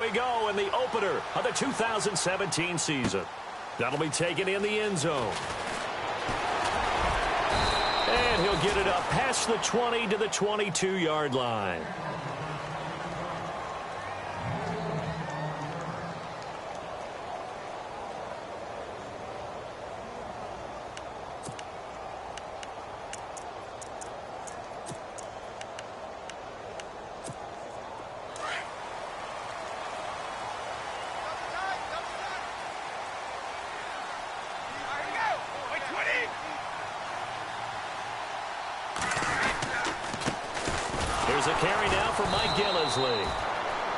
we go in the opener of the 2017 season. That'll be taken in the end zone. And he'll get it up past the 20 to the 22-yard line. Here's a carry now for Mike Gillisley.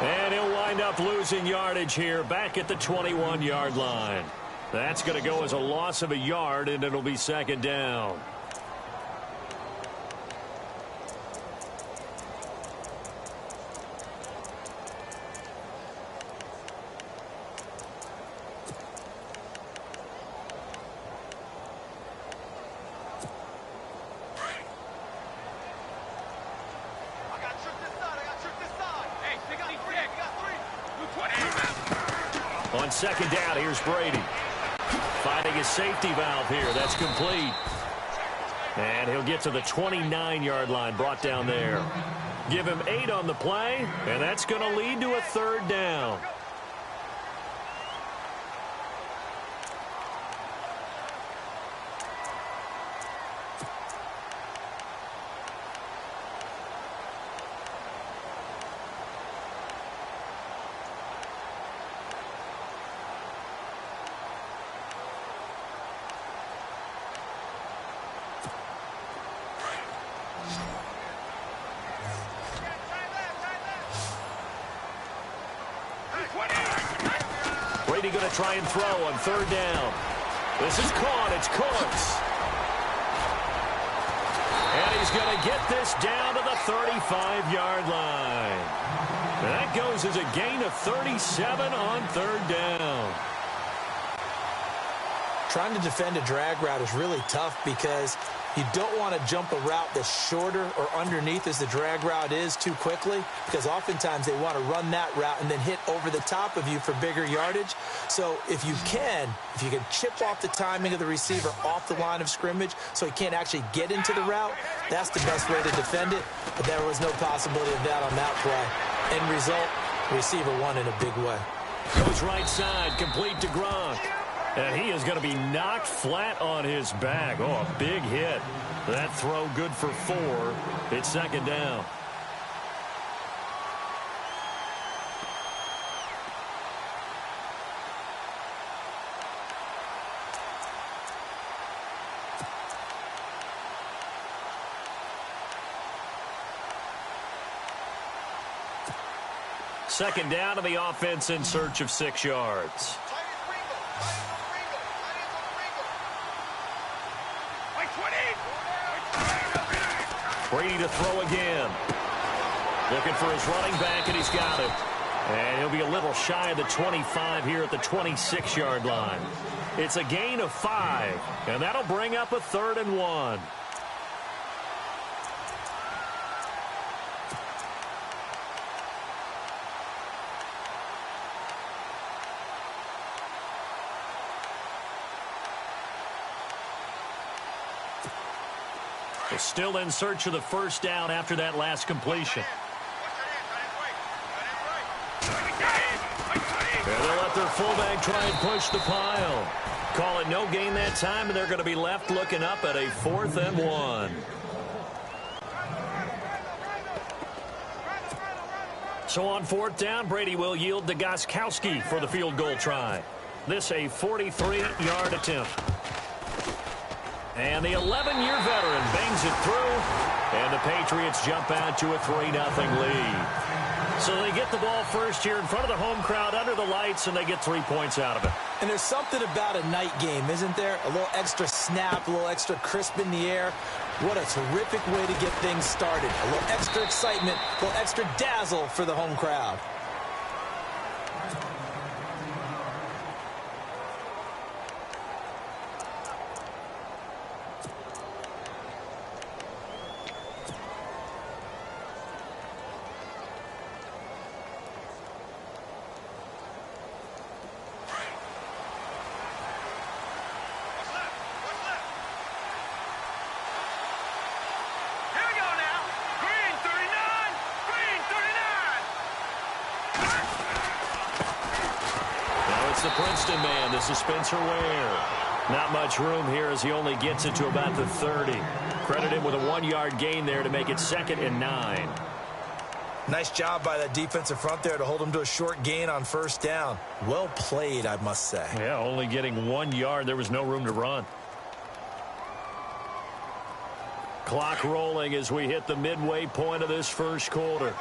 And he'll wind up losing yardage here back at the 21-yard line. That's going to go as a loss of a yard, and it'll be second down. On second down, here's Brady. Finding his safety valve here. That's complete. And he'll get to the 29-yard line, brought down there. Give him 8 on the play, and that's going to lead to a third down. Brady going to try and throw on third down. This is caught. It's Cooks. And he's going to get this down to the 35-yard line. And that goes as a gain of 37 on third down. Trying to defend a drag route is really tough because you don't want to jump a route that's shorter or underneath as the drag route is too quickly, because oftentimes they want to run that route and then hit over the top of you for bigger yardage. So if you can chip off the timing of the receiver off the line of scrimmage so he can't actually get into the route, that's the best way to defend it. But there was no possibility of that on that play. End result, receiver won in a big way. Goes right side, complete to Gronk. And he is going to be knocked flat on his back. Oh, a big hit. That throw good for 4. It's second down. Second down to the offense in search of 6 yards. Brady to throw again. Looking for his running back, and he's got it. And he'll be a little shy of the 25 here at the 26-yard line. It's a gain of 5, and that'll bring up a 3rd and 1. Still in search of the first down after that last completion. And they'll let their fullback try and push the pile. Call it no gain that time, and they're going to be left looking up at a 4th and 1. So on 4th down, Brady will yield to Gostkowski for the field goal try. This a 43-yard attempt. And the 11-year veteran bangs it through, and the Patriots jump out to a 3-0 lead. So they get the ball first here in front of the home crowd under the lights, and they get 3 points out of it. And there's something about a night game, isn't there? A little extra snap, a little extra crisp in the air. What a terrific way to get things started. A little extra excitement, a little extra dazzle for the home crowd. It's the Princeton man. This is Spencer Ware. Not much room here as he only gets it to about the 30. Credit him with a 1-yard gain there to make it 2nd and 9. Nice job by that defensive front there to hold him to a short gain on 1st down. Well played, I must say. Yeah, only getting 1 yard. There was no room to run. Clock rolling as we hit the midway point of this first quarter.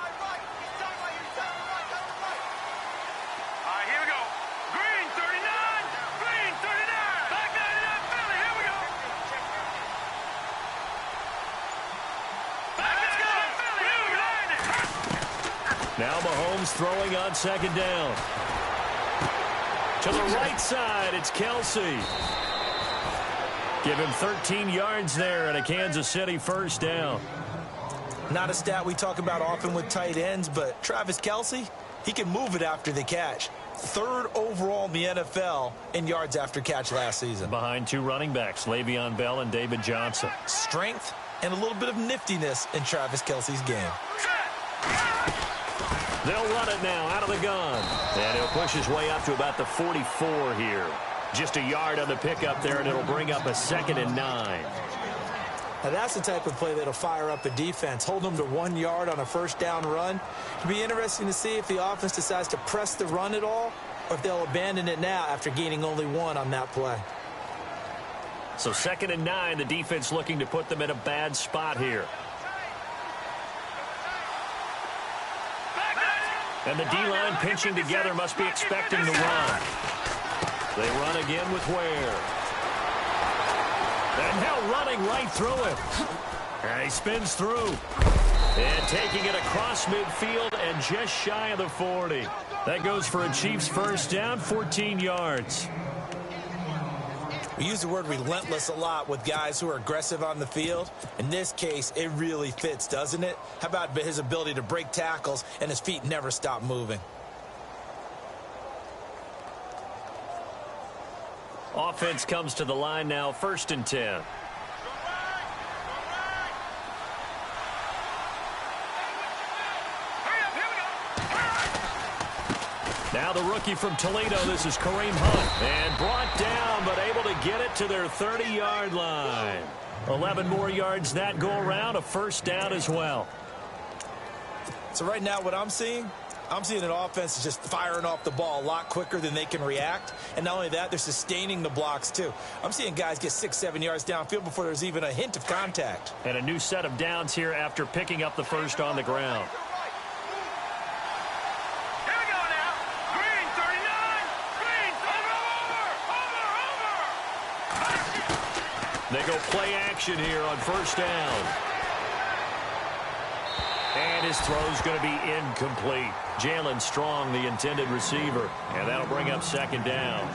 Now Mahomes throwing on 2nd down. To the right side, it's Kelsey. Give him 13 yards there and a Kansas City 1st down. Not a stat we talk about often with tight ends, but Travis Kelsey, he can move it after the catch. 3rd overall in the NFL in yards after catch last season. Behind 2 running backs, Le'Veon Bell and David Johnson. Strength and a little bit of niftiness in Travis Kelsey's game. They'll run it now out of the gun. And he'll push his way up to about the 44 here. Just a yard on the pickup there, and it'll bring up a 2nd and 9. Now that's the type of play that'll fire up a defense. Hold them to 1 yard on a 1st down run. It'll be interesting to see if the offense decides to press the run at all, or if they'll abandon it now after gaining only 1 on that play. So 2nd and 9, the defense looking to put them in a bad spot here. And the D-line pinching together, must be expecting the run. They run again with Ware. And now running right through it. And he spins through. And taking it across midfield and just shy of the 40. That goes for a Chiefs 1st down, 14 yards. We use the word relentless a lot with guys who are aggressive on the field. In this case, it really fits, doesn't it? How about his ability to break tackles and his feet never stop moving? Offense comes to the line now, 1st and 10. Now the rookie from Toledo, this is Kareem Hunt. And brought down, but able to get it to their 30-yard line. 11 more yards that go around, a 1st down as well. So right now what I'm seeing an offense is just firing off the ball a lot quicker than they can react. And not only that, they're sustaining the blocks too. I'm seeing guys get 6-7 yards downfield before there's even a hint of contact. And a new set of downs here after picking up the 1st on the ground. They go play action here on 1st down. And his throw's going to be incomplete. Jalen Strong, the intended receiver. And that'll bring up 2nd down.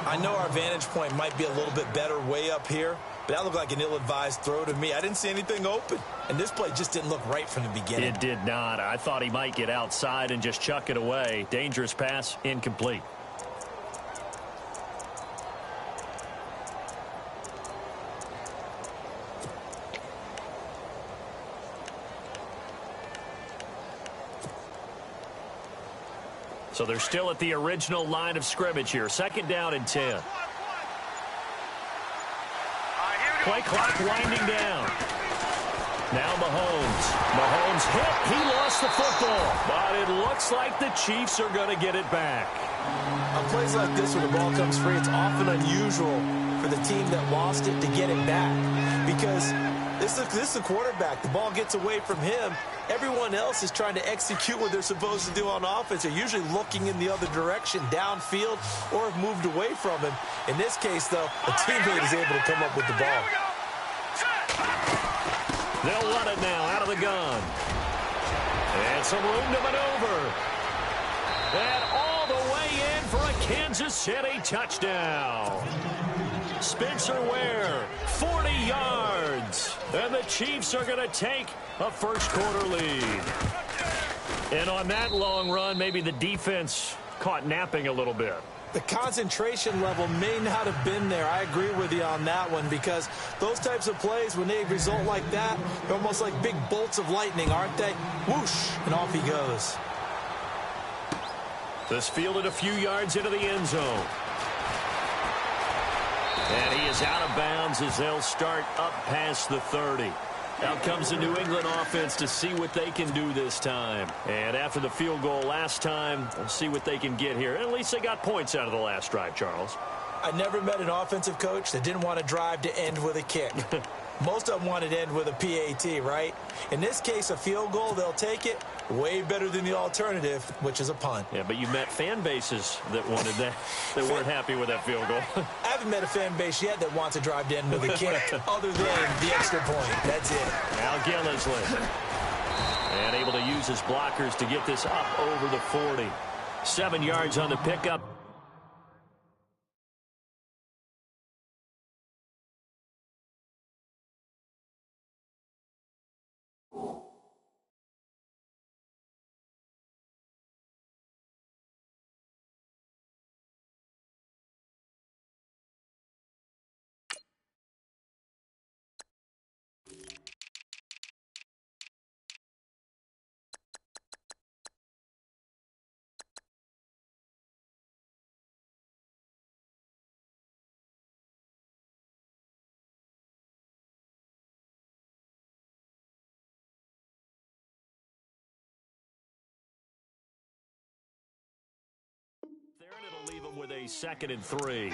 I know our vantage point might be a little bit better way up here, but that looked like an ill-advised throw to me. I didn't see anything open. And this play just didn't look right from the beginning. It did not. I thought he might get outside and just chuck it away. Dangerous pass, incomplete. So they're still at the original line of scrimmage here. 2nd down and 10. Play clock winding down. Now Mahomes. Mahomes hit. He lost the football. But it looks like the Chiefs are going to get it back. On plays like this where the ball comes free, it's often unusual for the team that lost it to get it back. Because this is the quarterback. The ball gets away from him. Everyone else is trying to execute what they're supposed to do on offense. They're usually looking in the other direction, downfield, or have moved away from him. In this case, though, a teammate is able to come up with the ball. They'll run it now out of the gun. And some room to maneuver. And all the way in for a Kansas City touchdown. Spencer Ware, 40 yards. And the Chiefs are going to take a first-quarter lead. And on that long run, maybe the defense caught napping a little bit. The concentration level may not have been there. I agree with you on that one, because those types of plays, when they result like that, they're almost like big bolts of lightning, aren't they? Whoosh, and off he goes. This fielded a few yards into the end zone. And he is out of bounds as they'll start up past the 30. Out comes the New England offense to see what they can do this time. And after the field goal last time, we'll see what they can get here. At least they got points out of the last drive, Charles. I never met an offensive coach that didn't want to drive to end with a kick. Most of them wanted to end with a PAT, right? In this case, a field goal, they'll take it. Way better than the alternative, which is a punt. Yeah, but you met fan bases that wanted that, that weren't happy with that field goal. I haven't met a fan base yet that wants to drive to end with a kick, other than the extra point. That's it. Al Gillisley. And able to use his blockers to get this up over the 40. 7 yards on the pickup. There, and it'll leave him with a 2nd and 3.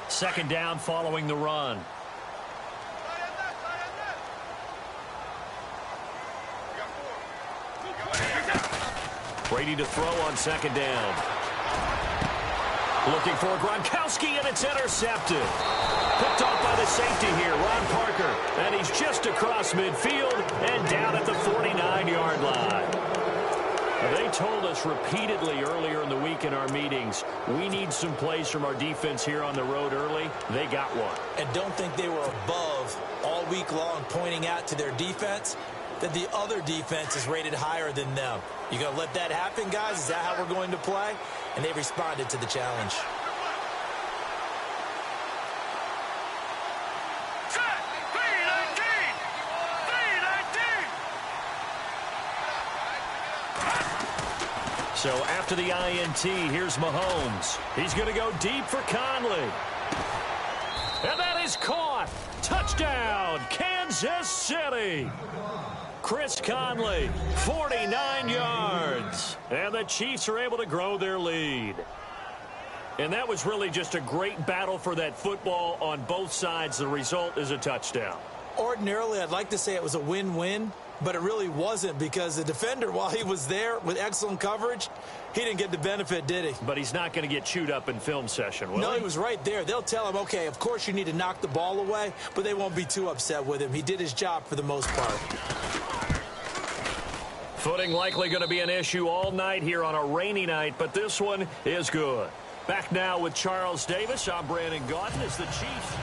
Second down following the run. Brady to throw on 2nd down. Looking for Gronkowski, and it's intercepted. Picked off by the safety here, Ron Parker. And he's just across midfield and down at the 49-yard line. They told us repeatedly earlier in the week in our meetings, we need some plays from our defense here on the road early. They got one. And don't think they were above all week long pointing out to their defense that the other defense is rated higher than them. You going to let that happen, guys? Is that how we're going to play? And they responded to the challenge. So after the INT, here's Mahomes. He's going to go deep for Conley. And that is caught. Touchdown, Kansas City. Chris Conley, 49 yards. And the Chiefs are able to grow their lead. And that was really just a great battle for that football on both sides. The result is a touchdown. Ordinarily, I'd like to say it was a win-win, but it really wasn't because the defender, while he was there with excellent coverage, he didn't get the benefit, did he? But he's not going to get chewed up in film session, will he? No, he was right there. They'll tell him, okay, of course you need to knock the ball away, but they won't be too upset with him. He did his job for the most part. Footing likely going to be an issue all night here on a rainy night, but this one is good. Back now with Charles Davis. I'm Brandon Gaudin as the Chiefs.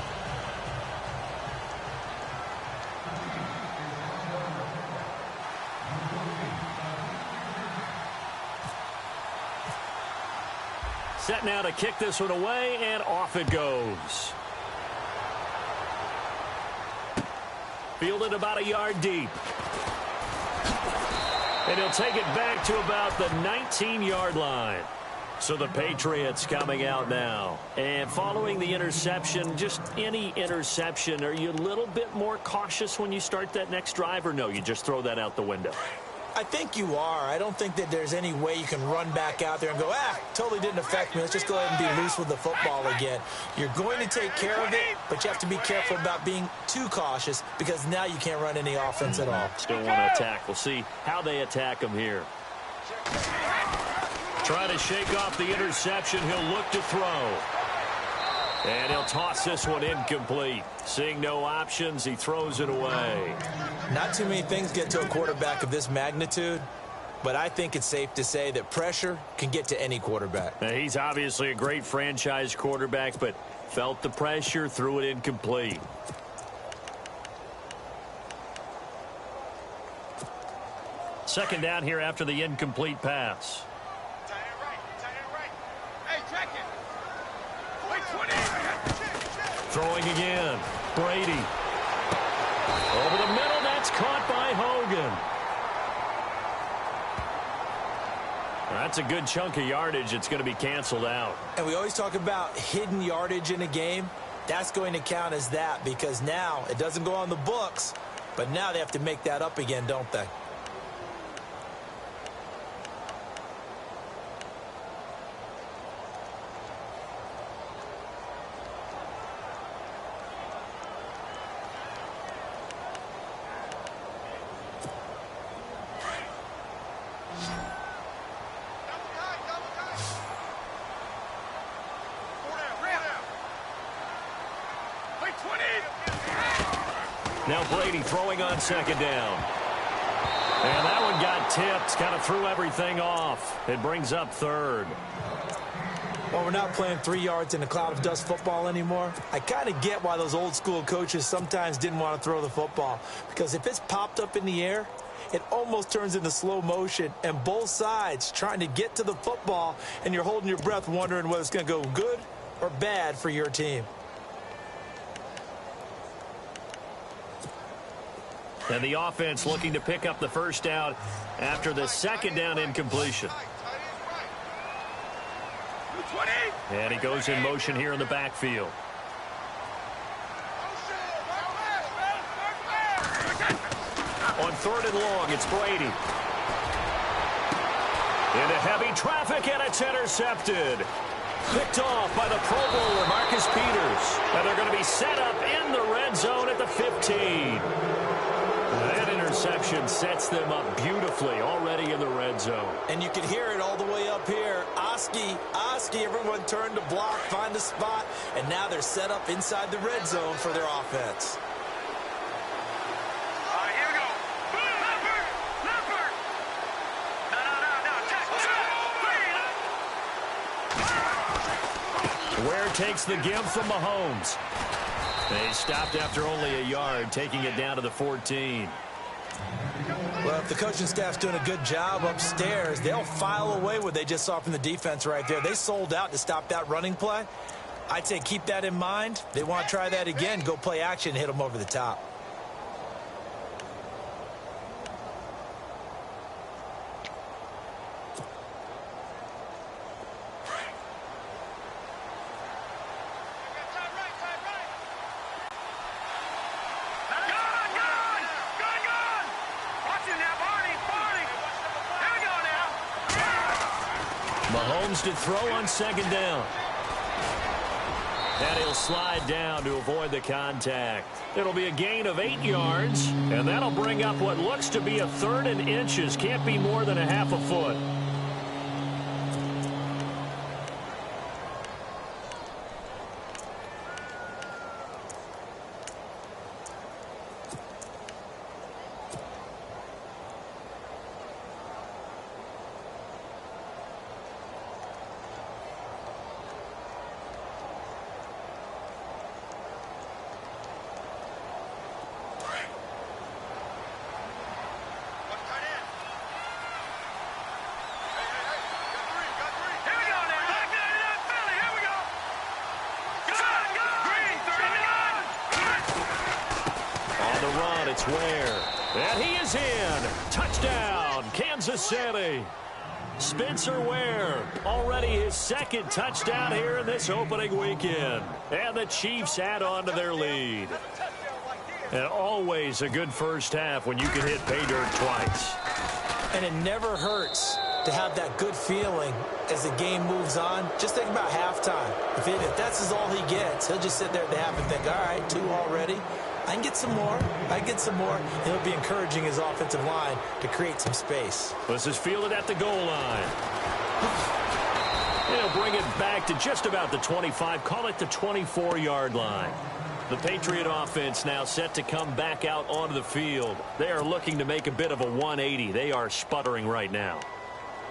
Set now to kick this one away, and off it goes. Fielded about a yard deep. And he'll take it back to about the 19-yard line. So the Patriots coming out now. And following the interception, just any interception, are you a little bit more cautious when you start that next drive, or no, you just throw that out the window? I think you are. I don't think that there's any way you can run back out there and go, totally didn't affect me. Let's just go ahead and be loose with the football again. You're going to take care of it, but you have to be careful about being too cautious because now you can't run any offense at all. Still want to attack. We'll see how they attack him here. Trying to shake off the interception. He'll look to throw. And he'll toss this one incomplete. Seeing no options, he throws it away. Not too many things get to a quarterback of this magnitude, but I think it's safe to say that pressure can get to any quarterback. Now, he's obviously a great franchise quarterback, but felt the pressure, threw it incomplete. Second down here after the incomplete pass. Throwing again. Brady. Over the middle, that's caught by Hogan. That's a good chunk of yardage. It's going to be canceled out. And we always talk about hidden yardage in a game. That's going to count as that because now it doesn't go on the books, but now they have to make that up again, don't they? Now Brady throwing on second down. And that one got tipped. Kind of threw everything off. It brings up third. Well, we're not playing 3 yards in a cloud of dust football anymore. I kind of get why those old school coaches sometimes didn't want to throw the football. Because if it's popped up in the air, it almost turns into slow motion. And both sides trying to get to the football, and you're holding your breath wondering whether it's going to go good or bad for your team. And the offense looking to pick up the first down after the second down incompletion. And he goes in motion here in the backfield. On third and long, it's Brady. Into heavy traffic, and it's intercepted. Picked off by the Pro Bowler, Marcus Peters. And they're going to be set up in the red zone at the 15. That interception sets them up beautifully already in the red zone. And you can hear it all the way up here. Oski, everyone turned to block, find a spot, and now they're set up inside the red zone for their offense. Here we go. Leopard. No. Ware takes the give from Mahomes. They stopped after only a yard, taking it down to the 14. Well, if the coaching staff's doing a good job upstairs, they'll file away what they just saw from the defense right there. They sold out to stop that running play. I'd say keep that in mind. They want to try that again, go play action, hit them over the top. Mahomes to throw on second down. And he'll slide down to avoid the contact. It'll be a gain of 8 yards, and that'll bring up what looks to be a third and inches. Can't be more than a half a foot. It's Ware. And he is in. Touchdown, Kansas City. Spencer Ware, already his second touchdown here in this opening weekend. And the Chiefs add on to their lead. And always a good first half when you can hit pay dirt twice. And it never hurts to have that good feeling as the game moves on. Just think about halftime. If that's all he gets, he'll just sit there at the half and think, all right, 2 already. I can get some more. And he'll be encouraging his offensive line to create some space. This is fielded at the goal line. He'll bring it back to just about the 25. Call it the 24-yard line. The Patriot offense now set to come back out onto the field. They are looking to make a bit of a 180. They are sputtering right now.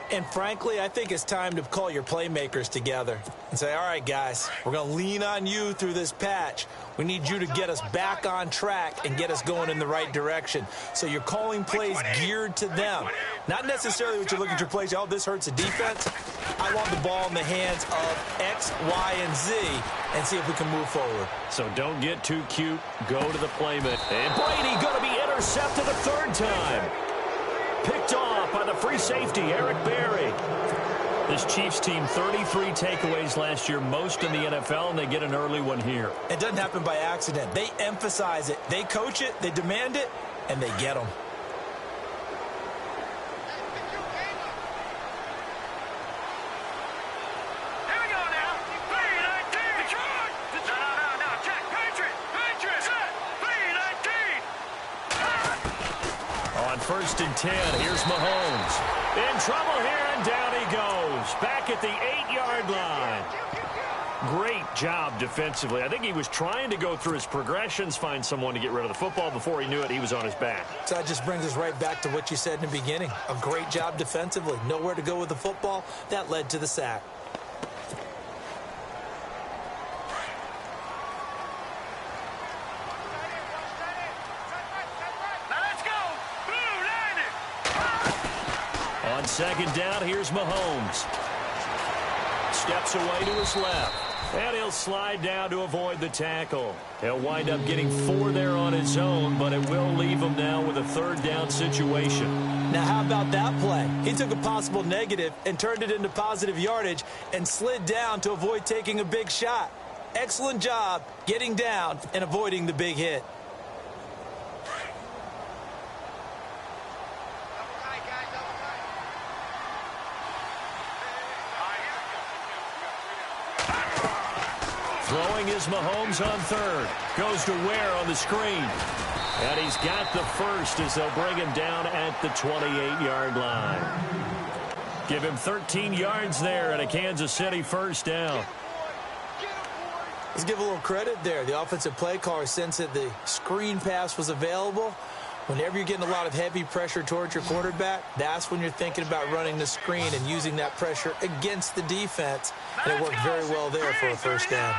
And frankly, I think it's time to call your playmakers together and say, all right, guys, we're going to lean on you through this patch. We need you to get us back on track and get us going in the right direction. So you're calling plays geared to them. Not necessarily what you're looking for plays, oh, this hurts the defense. I want the ball in the hands of X, Y, and Z and see if we can move forward. So don't get too cute. Go to the playman. And Brady going to be intercepted a third time. Picked off by the free safety, Eric Berry. This Chiefs team, 33 takeaways last year, most in the NFL, and they get an early one here. It doesn't happen by accident. They emphasize it. They coach it, they demand it, and they get them. Here we go now. 3-19. No. Check. Patriot. Set. 3-19. On 1st and 10, here's Mahomes. In trouble here, and down he goes. Back at the 8-yard line. Great job defensively. I think he was trying to go through his progressions, find someone to get rid of the football. Before he knew it, he was on his back. So that just brings us right back to what you said in the beginning. A great job defensively. Nowhere to go with the football. That led to the sack. Now let's go. Blue landed. On 2nd down, here's Mahomes. Steps away to his left. And he'll slide down to avoid the tackle. He'll wind up getting 4 there on his own, but it will leave him now with a 3rd down situation. Now, how about that play? He took a possible negative and turned it into positive yardage and slid down to avoid taking a big shot. Excellent job getting down and avoiding the big hit. Throwing is Mahomes on 3rd. Goes to Ware on the screen. And he's got the first as they'll bring him down at the 28-yard line. Give him 13 yards there and a Kansas City 1st down. Let's give a little credit there. The offensive play caller sensed that the screen pass was available. Whenever you're getting a lot of heavy pressure towards your quarterback, that's when you're thinking about running the screen and using that pressure against the defense. And it worked very well there for a 1st down.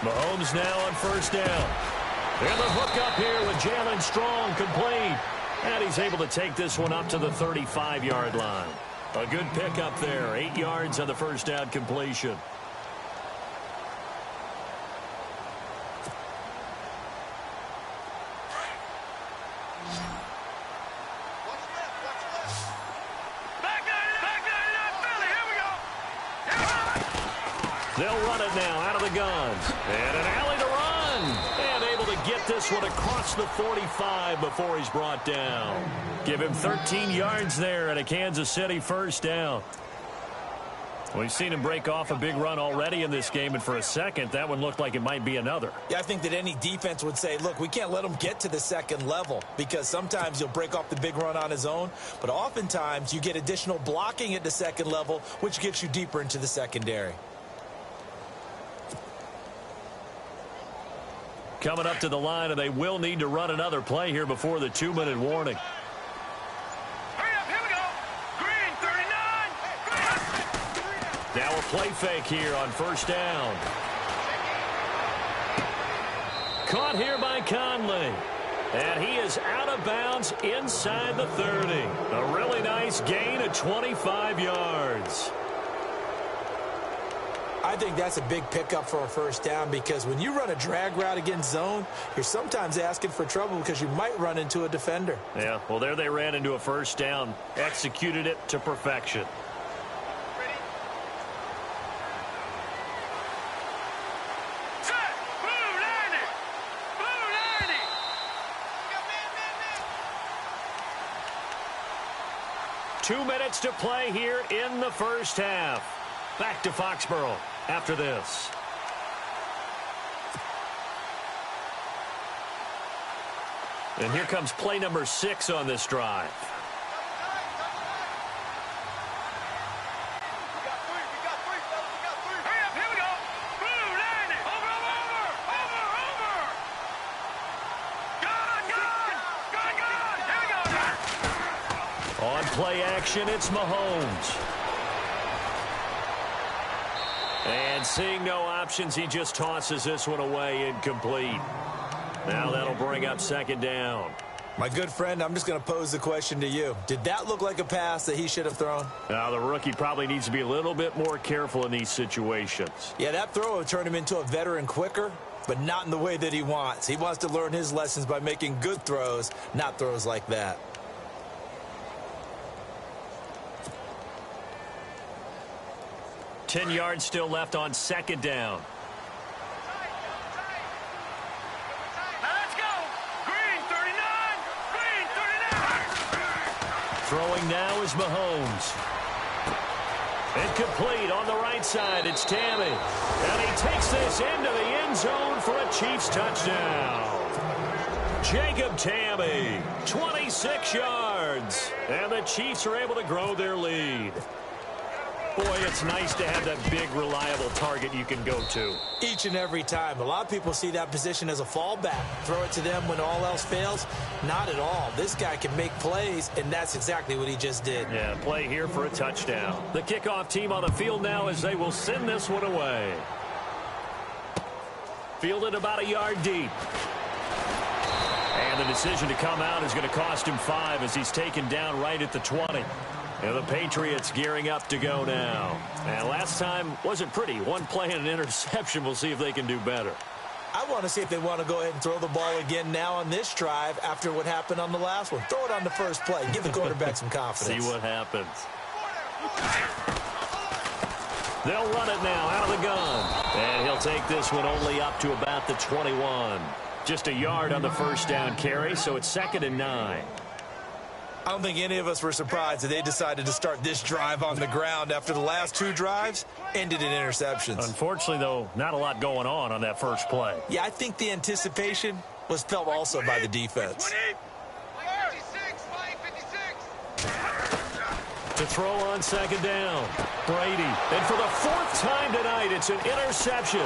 Mahomes now on 1st down. And the hook up here with Jalen Strong complete. And he's able to take this one up to the 35-yard line. A good pickup there. 8 yards on the 1st down completion. They'll run it now out of the gun. And an alley to run. And able to get this one across the 45 before he's brought down. Give him 13 yards there and a Kansas City 1st down. We've seen him break off a big run already in this game, and for a second, that one looked like it might be another. Yeah, I think that any defense would say, look, we can't let him get to the 2nd level because sometimes he'll break off the big run on his own, but oftentimes you get additional blocking at the 2nd level, which gets you deeper into the secondary. Coming up to the line, and they will need to run another play here before the 2-minute warning. Hurry up, here we go. Green, 39. Now a play fake here on 1st down. Caught here by Conley. And he is out of bounds inside the 30. A really nice gain of 25 yards. I think that's a big pickup for a 1st down because when you run a drag route against zone, you're sometimes asking for trouble because you might run into a defender. Yeah, well, there they ran into a 1st down. Executed it to perfection. Set. Blue landed. Blue landed. 2 minutes to play here in the 1st half. Back to Foxborough after this. And here comes play number 6 on this drive. Hurry up, here we go. Blue landed. Over. Gone. Here we go. On play action, it's Mahomes. And seeing no options, he just tosses this one away incomplete. Now that'll bring up second down. My good friend, I'm just going to pose the question to you. Did that look like a pass that he should have thrown? Now, the rookie probably needs to be a little bit more careful in these situations. Yeah, that throw will turn him into a veteran quicker, but not in the way that he wants. He wants to learn his lessons by making good throws, not throws like that. Ten yards still left on second down. Throwing now is Mahomes. Incomplete on the right side. It's Tammy. And he takes this into the end zone for a Chiefs touchdown. Jacob Tammy, 26 yards. And the Chiefs are able to grow their lead. Boy, it's nice to have that big, reliable target you can go to. Each and every time. A lot of people see that position as a fallback. Throw it to them when all else fails. Not at all. This guy can make plays, and that's exactly what he just did. Yeah, play here for a touchdown. The kickoff team on the field now as they will send this one away. Fielded about a yard deep. And the decision to come out is going to cost him 5 as he's taken down right at the 20. And the Patriots gearing up to go now. And last time wasn't pretty. One play and an interception. We'll see if they can do better. I want to see if they want to go ahead and throw the ball again now on this drive after what happened on the last one. Throw it on the first play. Give the quarterback some confidence. See what happens. They'll run it now out of the gun. And he'll take this one only up to about the 21. Just a yard on the first down carry, so it's 2nd and 9. I don't think any of us were surprised that they decided to start this drive on the ground after the last 2 drives ended in interceptions. Unfortunately, though, not a lot going on that first play. Yeah, I think the anticipation was felt also by the defense. To throw on second down, Brady. And for the 4th time tonight, it's an interception.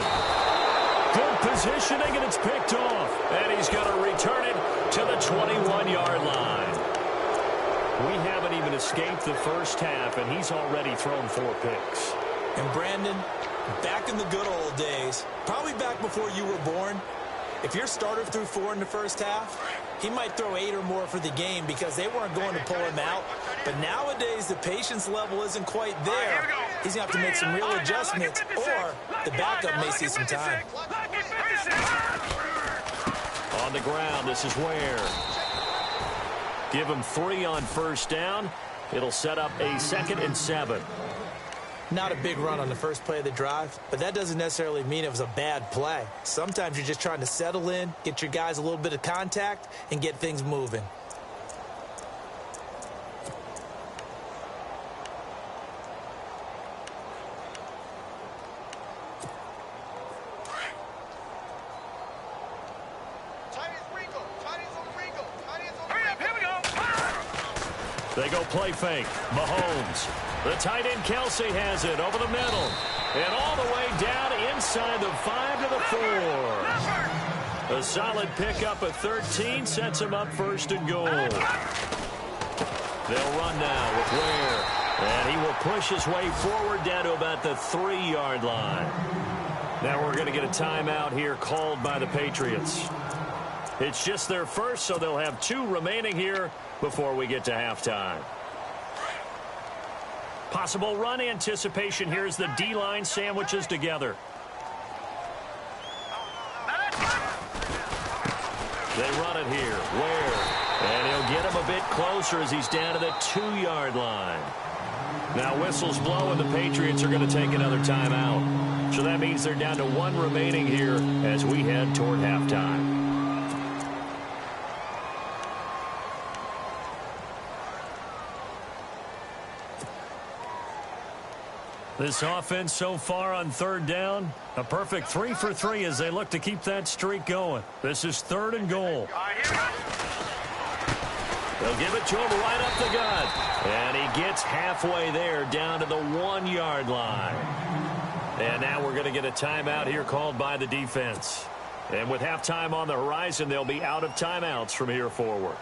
Good positioning, and it's picked off. And he's going to return it to the 21-yard line. We haven't even escaped the first half, and he's already thrown 4 picks. And Brandon, back in the good old days, probably back before you were born, if your starter threw 4 in the first half, he might throw 8 or more for the game because they weren't going to pull him out. But nowadays, the patience level isn't quite there. He's going to have to make some real adjustments, or the backup may see some time. On the ground, this is Ware. Give him 3 on first down. It'll set up a 2nd and 7. Not a big run on the first play of the drive, but that doesn't necessarily mean it was a bad play. Sometimes you're just trying to settle in, get your guys a little bit of contact, and get things moving. They go play fake. Mahomes. The tight end Kelsey has it over the middle. And all the way down inside the 5 to the 4. A solid pickup at 13 sets him up 1st and goal. They'll run now with Ware. And he will push his way forward down to about the 3-yard line. Now we're going to get a timeout here called by the Patriots. It's just their first, so they'll have 2 remaining here before we get to halftime. Possible run anticipation here as the D-line sandwiches together. They run it here. Ware. And he'll get him a bit closer as he's down to the 2-yard line. Now whistles blow and the Patriots are going to take another timeout. So that means they're down to 1 remaining here as we head toward halftime. This offense so far on 3rd down, a perfect 3 for 3 as they look to keep that streak going. This is 3rd and goal. They'll give it to him right up the gut. And he gets halfway there down to the 1-yard line. And now we're going to get a timeout here called by the defense. And with halftime on the horizon, they'll be out of timeouts from here forward.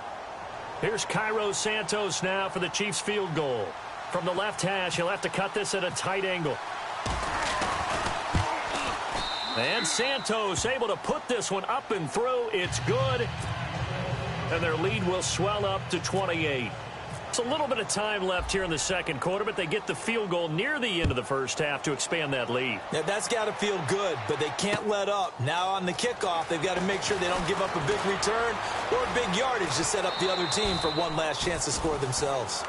Here's Cairo Santos now for the Chiefs field goal. From the left hash, he'll have to cut this at a tight angle. And Santos able to put this one up and through. It's good. And their lead will swell up to 28. It's a little bit of time left here in the second quarter, but they get the field goal near the end of the first half to expand that lead. Yeah, that's got to feel good, but they can't let up. Now on the kickoff, they've got to make sure they don't give up a big return or big yardage to set up the other team for one last chance to score themselves.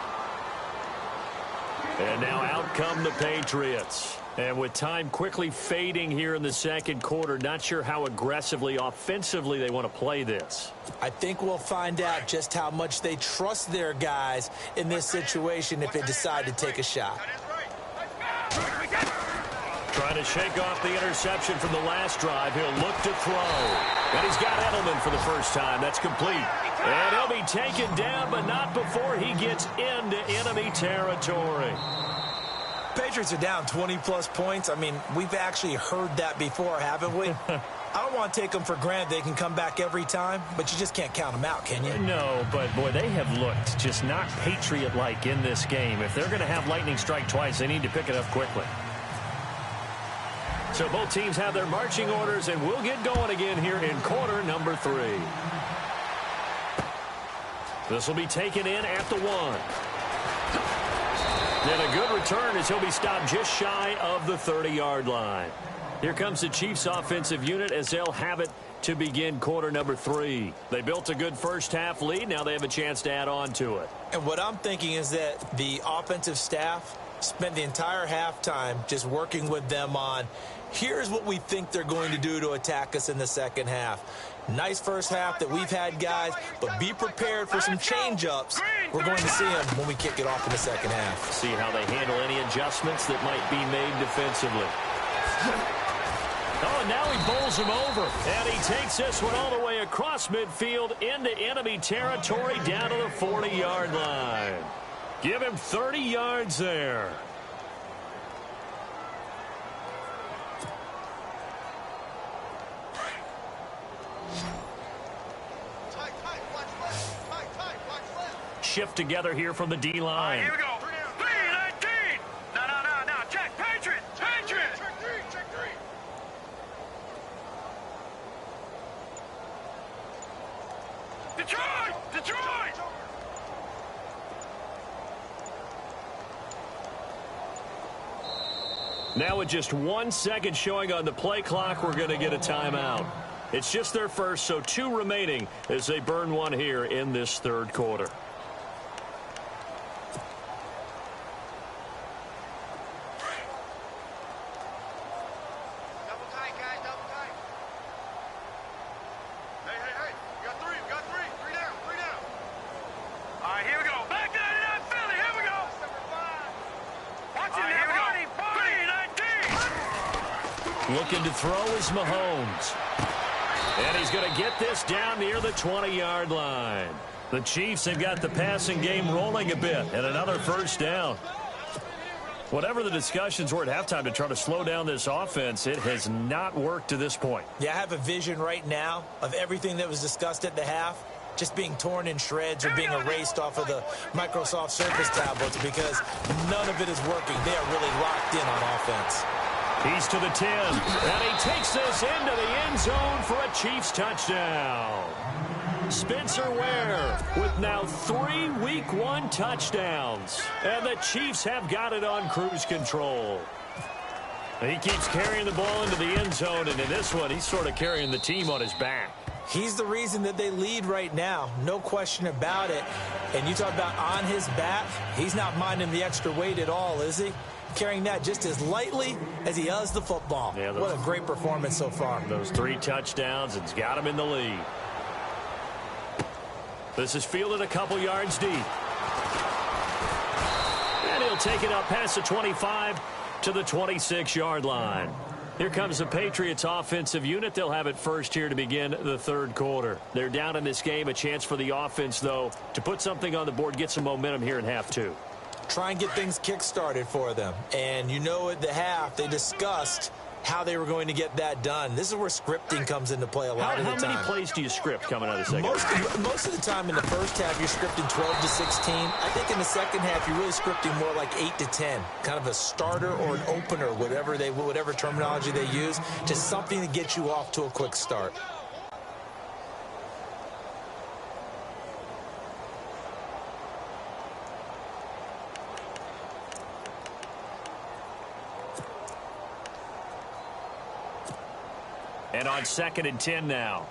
And now out come the Patriots. And with time quickly fading here in the second quarter, not sure how aggressively, offensively they want to play this. I think we'll find out just how much they trust their guys in this situation if they decide to take a shot. Trying to shake off the interception from the last drive. He'll look to throw. And he's got Edelman for the first time. That's complete. And he'll be taken down, but not before he gets into enemy territory. Patriots are down 20-plus points. I mean, we've actually heard that before, haven't we? I don't want to take them for granted they can come back every time, but you just can't count them out, can you? No, but, boy, they have looked just not Patriot-like in this game. If they're going to have lightning strike twice, they need to pick it up quickly. So both teams have their marching orders, and we'll get going again here in quarter number 3. This will be taken in at the 1. And a good return as he'll be stopped just shy of the 30-yard line. Here comes the Chiefs offensive unit as they'll have it to begin quarter number 3. They built a good first half lead. Now they have a chance to add on to it. And what I'm thinking is that the offensive staff spent the entire halftime just working with them on, here's what we think they're going to do to attack us in the second half. Nice first half that we've had, guys, but be prepared for some change-ups. We're going to see them when we kick it off in the second half. See how they handle any adjustments that might be made defensively. Oh, and now he bowls him over. And he takes this one all the way across midfield into enemy territory down to the 40-yard line. Give him 30 yards there. Shift together here from the D-line. Here we go. 3-19. No. Check. Patriot. Check 3. Detroit. Now with just 1 second showing on the play clock, we're going to get a timeout. It's just their first, so 2 remaining as they burn one here in this third quarter. Looking to throw is Mahomes. And he's going to get this down near the 20-yard line. The Chiefs have got the passing game rolling a bit, and another first down. Whatever the discussions were at halftime to try to slow down this offense, it has not worked to this point. Yeah, I have a vision right now of everything that was discussed at the half just being torn in shreds or being erased off of the Microsoft Surface tablets because none of it is working. They are really locked in on offense. He's to the 10, and he takes this into the end zone for a Chiefs touchdown. Spencer Ware with now 3 Week 1 touchdowns, and the Chiefs have got it on cruise control. He keeps carrying the ball into the end zone, and in this one, he's sort of carrying the team on his back. He's the reason that they lead right now, no question about it. And you talk about on his back, he's not minding the extra weight at all, is he? Carrying that just as lightly as he does the football. Yeah, what a great performance so far. Those 3 touchdowns, it's got him in the lead. This is fielded a couple yards deep. And he'll take it up past the 25 to the 26-yard line. Here comes the Patriots offensive unit. They'll have it first here to begin the third quarter. They're down in this game. A chance for the offense, though, to put something on the board, get some momentum here in half 2. Try and get things kick-started for them. And you know at the half, they discussed how they were going to get that done. This is where scripting comes into play a lot of the time. How many plays do you script coming out of the second half? Most of the time in the first half, you're scripting 12 to 16. I think in the second half, you're really scripting more like 8 to 10, kind of a starter or an opener, whatever terminology they use, just something to get you off to a quick start. And on 2nd and 10 now.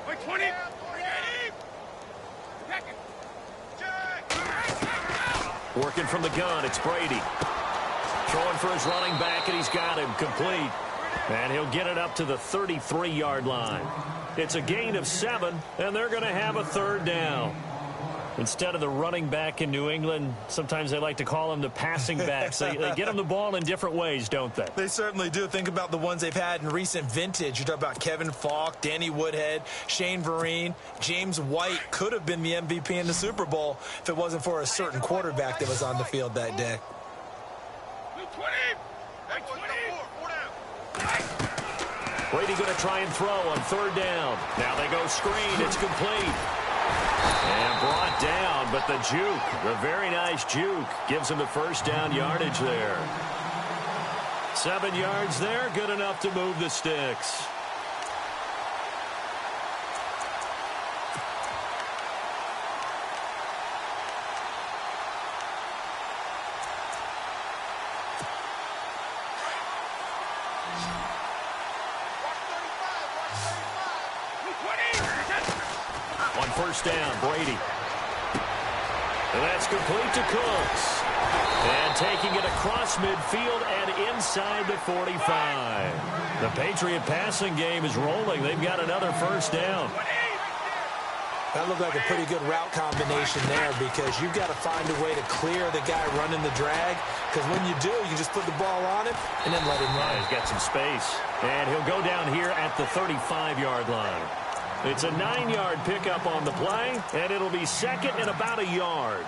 Wait, 20. Working from the gun, it's Brady. Throwing for his running back, and he's got him complete. And he'll get it up to the 33-yard line. It's a gain of 7, and they're going to have a 3rd down. Instead of the running back in New England, sometimes they like to call them the passing backs. They get them the ball in different ways, don't they? They certainly do. Think about the ones they've had in recent vintage. You talk about Kevin Falk, Danny Woodhead, Shane Vereen, James White could have been the MVP in the Super Bowl if it wasn't for a certain quarterback that was on the field that day. 20. Brady going to try and throw on 3rd down. Now they go screen. It's complete. And brought down, but the juke, the very nice juke, gives him the 1st down yardage there. 7 yards there, good enough to move the sticks. On 1st down, Brady. And that's complete to Cooks. And taking it across midfield and inside the 45. The Patriot passing game is rolling. They've got another 1st down. That looked like a pretty good route combination there because you've got to find a way to clear the guy running the drag. Because when you do, you just put the ball on him and then let him run. He's got some space. And he'll go down here at the 35-yard line. It's a 9-yard pickup on the play, and it'll be 2nd and about a yard.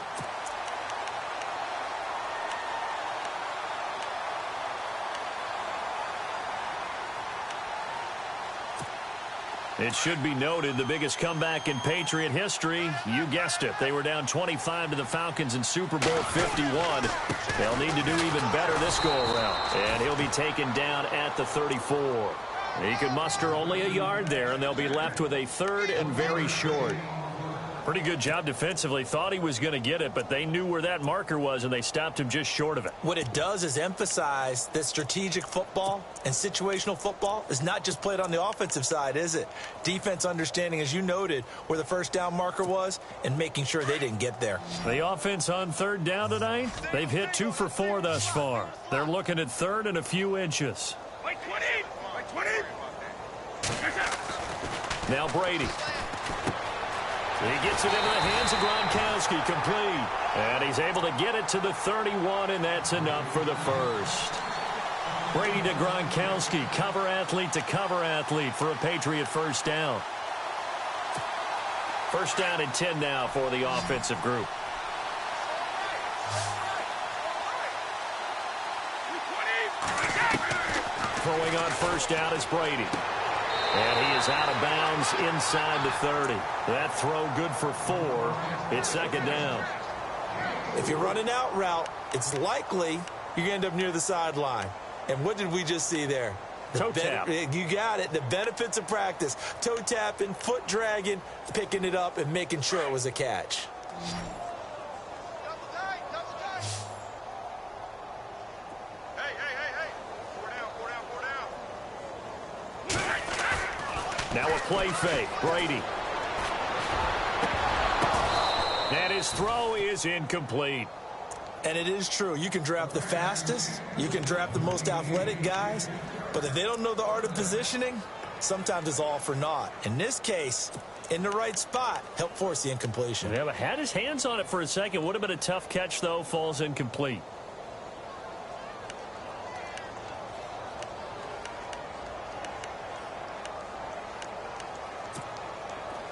It should be noted the biggest comeback in Patriot history. You guessed it. They were down 25 to the Falcons in Super Bowl 51. They'll need to do even better this go-around. And he'll be taken down at the 34. He could muster only a yard there, and they'll be left with a 3rd and very short. Pretty good job defensively. Thought he was going to get it, but they knew where that marker was, and they stopped him just short of it. What it does is emphasize that strategic football and situational football is not just played on the offensive side, is it? Defense understanding, as you noted, where the 1st down marker was and making sure they didn't get there. The offense on 3rd down tonight, they've hit 2 for 4 thus far. They're looking at 3rd and a few inches. Wait, 20. Wait, 20. Now Brady. He gets it into the hands of Gronkowski, complete. And he's able to get it to the 31, and that's enough for the 1st. Brady to Gronkowski, cover athlete to cover athlete for a Patriot 1st down. 1st down and 10 now for the offensive group. Throwing on 1st down is Brady. And he is out of bounds inside the 30. That throw good for 4. It's 2nd down. If you're running out route, it's likely you're going to end up near the sideline. And what did we just see there? Toe tap. You got it. The benefits of practice. Toe tapping, foot dragging, picking it up, and making sure it was a catch. Now a play fake. Brady. And his throw is incomplete. And it is true. You can draft the fastest. You can draft the most athletic guys. But if they don't know the art of positioning, sometimes it's all for naught. In this case, in the right spot, helped force the incompletion. Yeah, but had his hands on it for a second. Would have been a tough catch, though. Falls incomplete.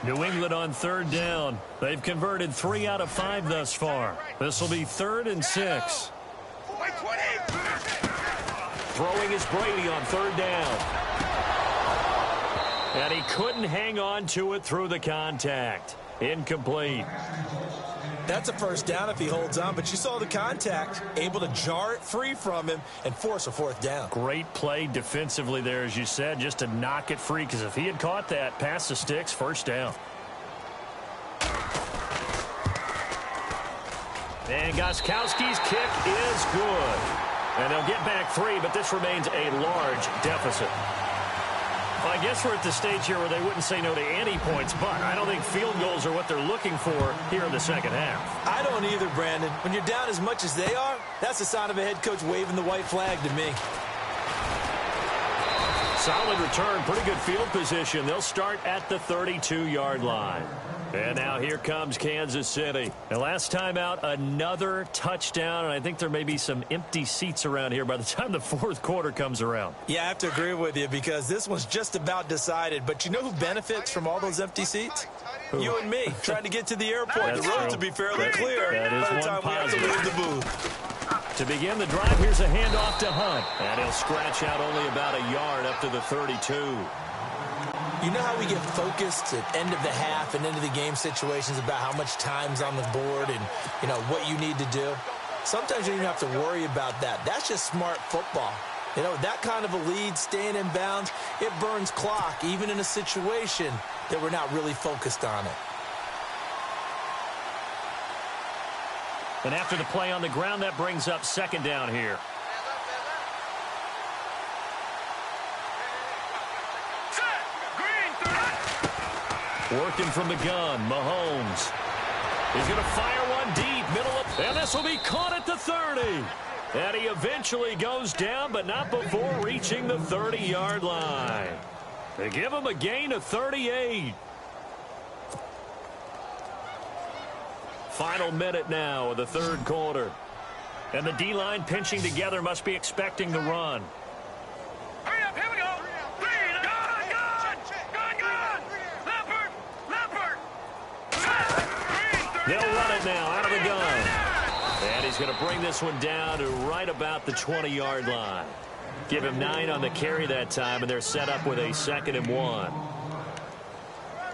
New England on 3rd down. They've converted 3 out of 5 thus far. This will be 3rd and 6. Throwing is Brady on third down. And he couldn't hang on to it through the contact. Incomplete. That's a first down if he holds on, but you saw the contact, able to jar it free from him and force a fourth down. Great play defensively there, as you said, just to knock it free, because if he had caught that, past the sticks, first down. And Gostkowski's kick is good. And they'll get back 3, but this remains a large deficit. Well, I guess we're at the stage here where they wouldn't say no to any points, but I don't think field goals are what they're looking for here in the second half. I don't either, Brandon. When you're down as much as they are, that's a sign of a head coach waving the white flag to me. Solid return, pretty good field position. They'll start at the 32-yard line. And now here comes Kansas City. And last time out, another touchdown, and I think there may be some empty seats around here by the time the fourth quarter comes around. Yeah, I have to agree with you because this one's just about decided. But you know who benefits from all those empty seats? Who? You and me, trying to get to the airport. That's the road true. to be fairly clear that is by the time we have to leave the booth. To begin the drive, here's a handoff to Hunt. And he'll scratch out only about a yard up to the 32. You know how we get focused at end of the half and into the game situations about how much time's on the board and, you know, what you need to do? Sometimes you don't even have to worry about that. That's just smart football. You know, that kind of a lead, staying in bounds, it burns clock, even in a situation that we're not really focused on it. And after the play on the ground, that brings up second down here. Working from the gun, Mahomes. He's going to fire one deep, middle of, and this will be caught at the 30. And he eventually goes down, but not before reaching the 30-yard line. They give him a gain of 38. Final minute now of the third quarter. And the D-line pinching together, must be expecting the run. Hurry up, here we go. They'll run it now out of the gun. And he's going to bring this one down to right about the 20-yard line. Give him 9 on the carry that time, and they're set up with a 2nd and 1.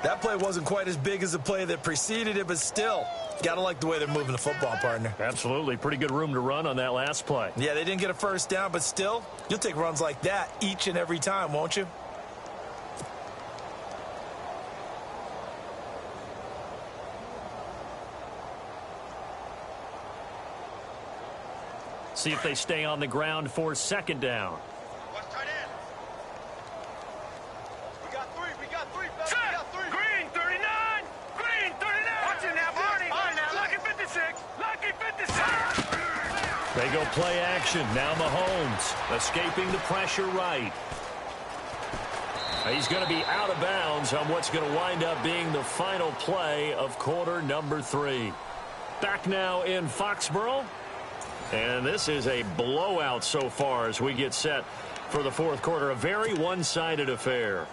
That play wasn't quite as big as the play that preceded it, but still, got to like the way they're moving the football, partner. Absolutely. Pretty good room to run on that last play. Yeah, they didn't get a first down, but still, you'll take runs like that each and every time, won't you? See if they stay on the ground for second down. We got three. Green 39. Green 39. Watch it now, Barney. All right, now, lucky 56. Lucky 56. They go play action. Now Mahomes escaping the pressure right. He's going to be out of bounds on what's going to wind up being the final play of quarter number 3. Back now in Foxborough. And this is a blowout so far as we get set for the fourth quarter. A very one-sided affair.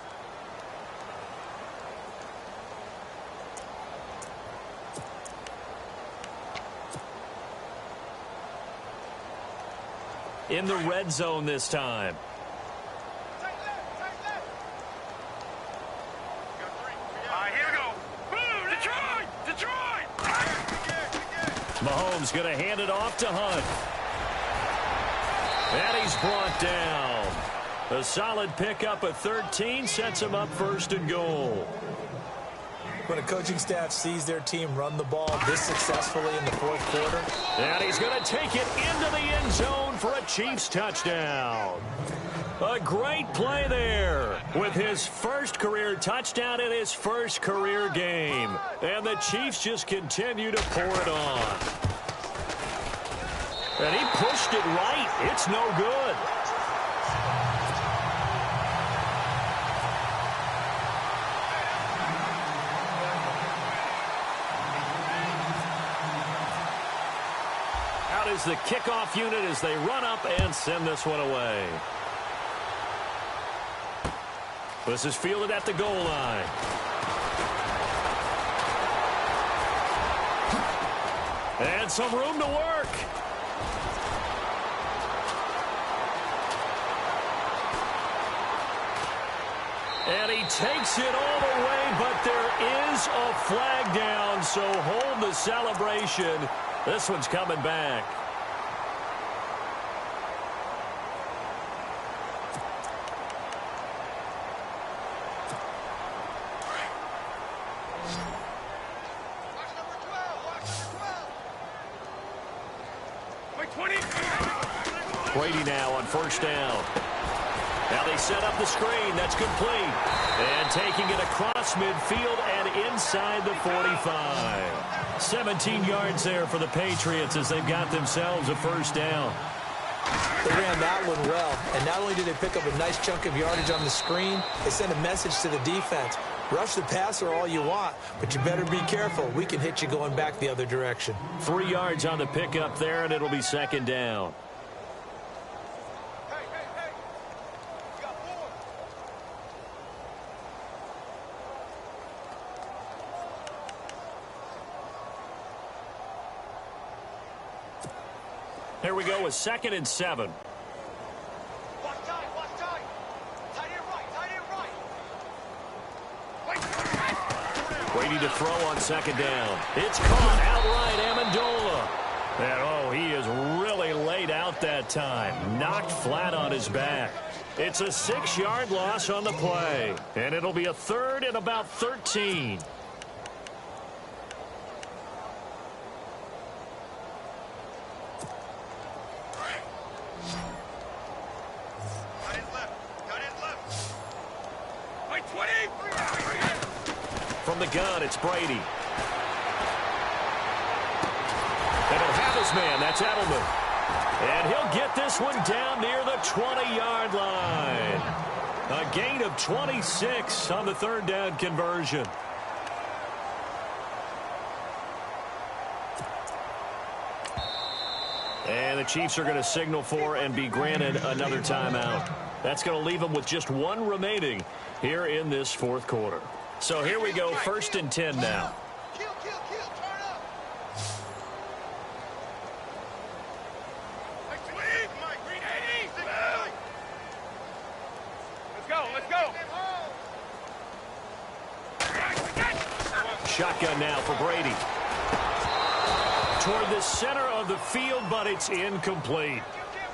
In the red zone this time. All right, here we go. Boom, Detroit! Mahomes going to hand it off to Hunt. And he's brought down. A solid pickup at 13 sets him up 1st and goal. When a coaching staff sees their team run the ball this successfully in the fourth quarter. And he's going to take it into the end zone for a Chiefs touchdown. A great play there with his first career touchdown in his first career game. And the Chiefs just continue to pour it on. And he pushed it right. It's no good. Out is the kickoff unit as they run up and send this one away. This is fielded at the goal line. And some room to work. takes it all the way, but there is a flag down, so hold the celebration. This one's coming back. Brady now on first down. Now they set up the screen. That's complete. And taking it across midfield and inside the 45. 17 yards there for the Patriots as they've got themselves a first down. They ran that one well. And not only did they pick up a nice chunk of yardage on the screen, they sent a message to the defense. Rush the passer all you want, but you better be careful. We can hit you going back the other direction. 3 yards on the pickup there, and it'll be second down. Here we go with 2nd and 7. Watch tight. Tight end right. Brady to throw on 2nd down. It's caught outright, Amendola. And, he is really laid out that time. Knocked flat on his back. It's a 6-yard loss on the play. And it'll be a 3rd and about 13. From the gun, it's Brady. And he'll have his man. That's Edelman. And he'll get this one down near the 20-yard line. A gain of 26 on the 3rd down conversion. And the Chiefs are going to signal for and be granted another timeout. That's going to leave them with just 1 remaining here in this 4th quarter. So here we go, 1st and 10 now. Kill, turn up. Let's go. Shotgun now for Brady. Toward the center of the field, but it's incomplete.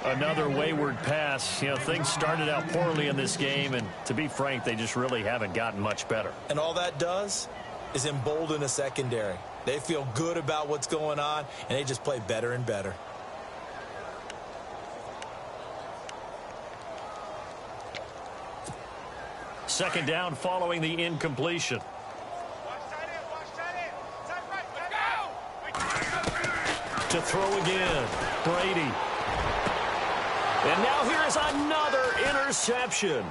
Another wayward pass. Things started out poorly in this game, and to be frank, they just really haven't gotten much better. And all that does is embolden a secondary. They feel good about what's going on, and they just play better and better. Second down following the incompletion. Watch tight end. Tight right. Let's go. To throw again, Brady. And now here's another interception.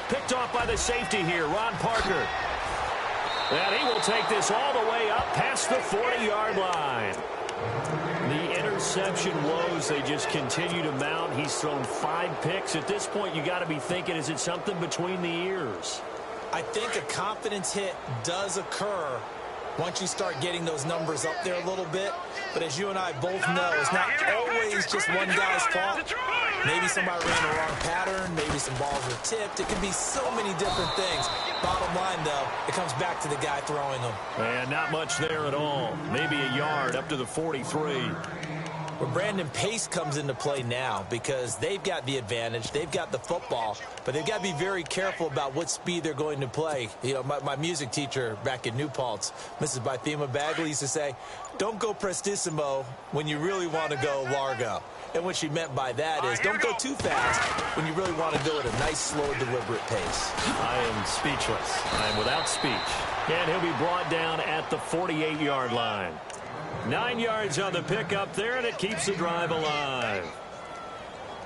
Picked off by the safety here, Ron Parker. And he will take this all the way up past the 40-yard line. The interception woes, they just continue to mount. He's thrown 5 picks. At this point, you got to be thinking, is it something between the ears? I think a confidence hit does occur once you start getting those numbers up there a little bit. But as you and I both know, it's not always just one guy's fault. Maybe somebody ran the wrong pattern. Maybe some balls were tipped. It could be so many different things. Bottom line, though, it comes back to the guy throwing them. And not much there at all. Maybe a yard up to the 43. Well, Brandon, pace comes into play now because they've got the advantage. They've got the football, but they've got to be very careful about what speed they're going to play. My music teacher back in New Paltz, Mrs. Bythema Bagley, used to say, don't go prestissimo when you really want to go largo. And what she meant by that is don't go too fast when you really want to go at a nice, slow, deliberate pace. I am speechless. I am without speech. And he'll be brought down at the 48-yard line. 9 yards on the pickup there, and it keeps the drive alive.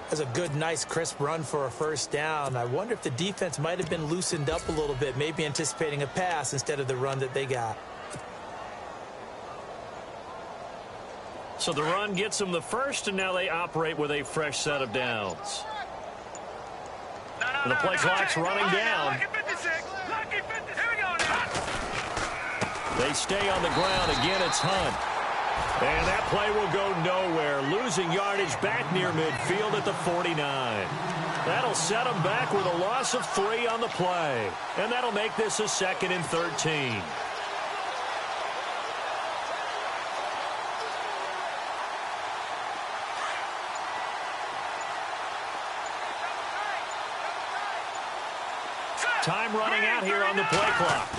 That's a good, nice, crisp run for a first down. I wonder if the defense might have been loosened up a little bit, maybe anticipating a pass instead of the run that they got. So the run gets them the first, and now they operate with a fresh set of downs. And the play clock's running down. They stay on the ground. Again, it's Hunt. And that play will go nowhere. Losing yardage back near midfield at the 49. That'll set them back with a loss of 3 on the play. And that'll make this a 2nd and 13. Time running out here on the play clock.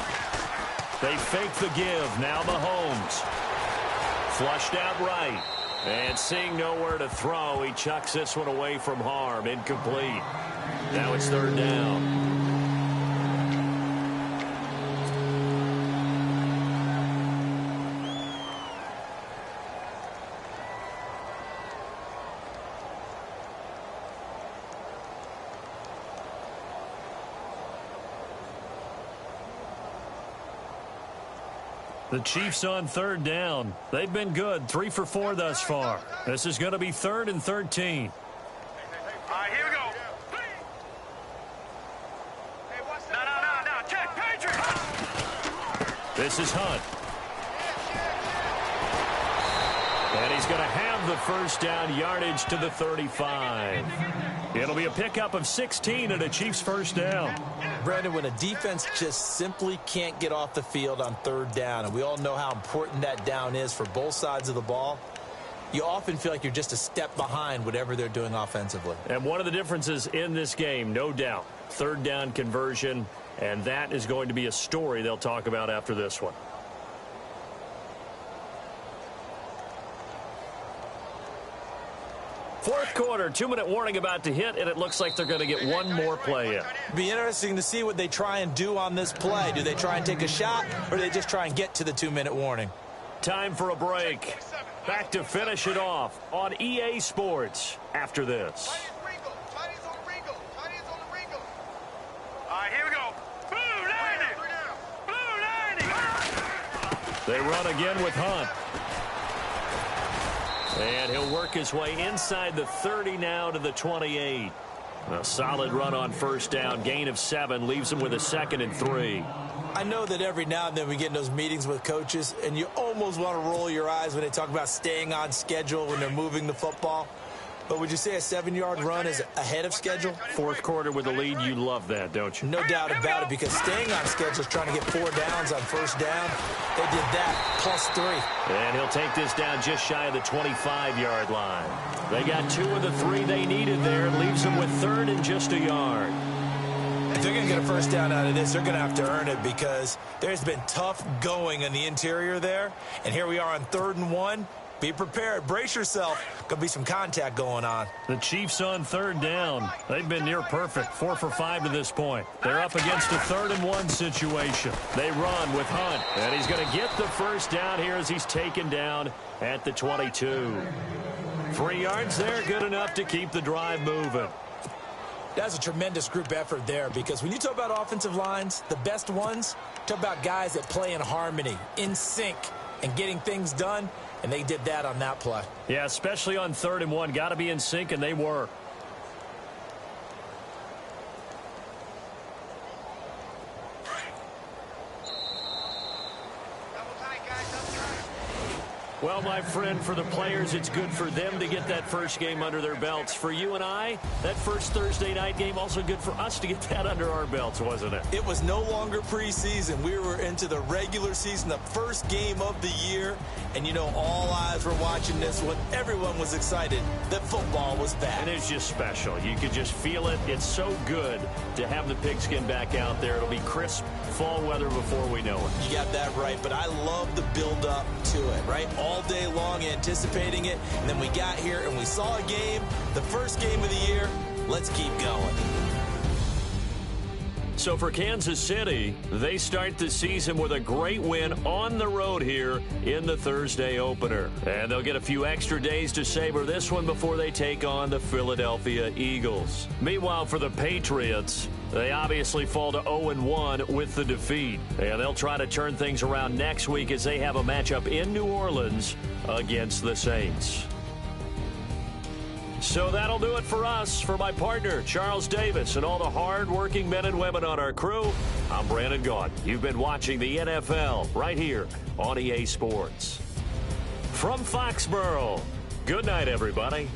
They fake the give. Now Mahomes. Flushed out right. And seeing nowhere to throw, he chucks this one away from harm. Incomplete. Now it's 3rd down. The Chiefs on 3rd down. They've been good, 3 for 4 thus far. This is going to be 3rd and 13. All right, here we go. No. Check, Patriot. This is Hunt. And he's going to have the first down, yardage to the 35. It'll be a pickup of 16 and a Chiefs first down. Brandon, when a defense just simply can't get off the field on 3rd down, and we all know how important that down is for both sides of the ball, you often feel like you're just a step behind whatever they're doing offensively. And one of the differences in this game, no doubt, 3rd down conversion, and that is going to be a story they'll talk about after this one. Fourth quarter, 2-minute warning about to hit, and it looks like they're going to get one more play in. Be interesting to see what they try and do on this play. Do they try and take a shot, or do they just try and get to the 2-minute warning? Time for a break. Back to finish it off on EA Sports after this. All right, here we go. Blue 90. Blue 90. They run again with Hunt. And he'll work his way inside the 30 now to the 28. A solid run on first down. Gain of 7 leaves him with a 2nd and 3. I know that every now and then we get in those meetings with coaches, and you almost want to roll your eyes when they talk about staying on schedule when they're moving the football. But would you say a 7-yard run is ahead of schedule? Fourth quarter with the lead, you love that, don't you? No doubt about it, because staying on schedule is trying to get 4 downs on first down. They did that, plus 3. And he'll take this down just shy of the 25-yard line. They got 2 of the 3 they needed there. It leaves them with 3rd and just a yard. If they're going to get a first down out of this, they're going to have to earn it, because there's been tough going in the interior there. And here we are on 3rd and 1. Be prepared. Brace yourself. Going to be some contact going on. The Chiefs on 3rd down. They've been near perfect. 4 for 5 to this point. They're up against a 3rd and 1 situation. They run with Hunt. And he's going to get the first down here as he's taken down at the 22. 3 yards there, good enough to keep the drive moving. That's a tremendous group effort there, because when you talk about offensive lines, the best ones, talk about guys that play in harmony, in sync, and getting things done. And they did that on that play. Yeah, especially on 3rd and 1. Got to be in sync, and they were. Well, my friend, for the players, it's good for them to get that first game under their belts. For you and I, that first Thursday night game, also good for us to get that under our belts, wasn't it? It was no longer preseason. We were into the regular season, the first game of the year. And, you know, all eyes were watching this one. Everyone was excited that football was back. And it's just special. You could just feel it. It's so good to have the pigskin back out there. It'll be crisp fall weather before we know it. You got that right, but I love the build-up to it, right? All day long anticipating it, and then we got here and we saw a game, the first game of the year. Let's keep going. So for Kansas City, they start the season with a great win on the road here in the Thursday opener. And they'll get a few extra days to savor this one before they take on the Philadelphia Eagles. Meanwhile, for the Patriots, they obviously fall to 0-1 with the defeat. And they'll try to turn things around next week as they have a matchup in New Orleans against the Saints. So that'll do it for us. For my partner, Charles Davis, and all the hard-working men and women on our crew, I'm Brandon Gaudin. You've been watching the NFL right here on EA Sports. From Foxborough, good night, everybody.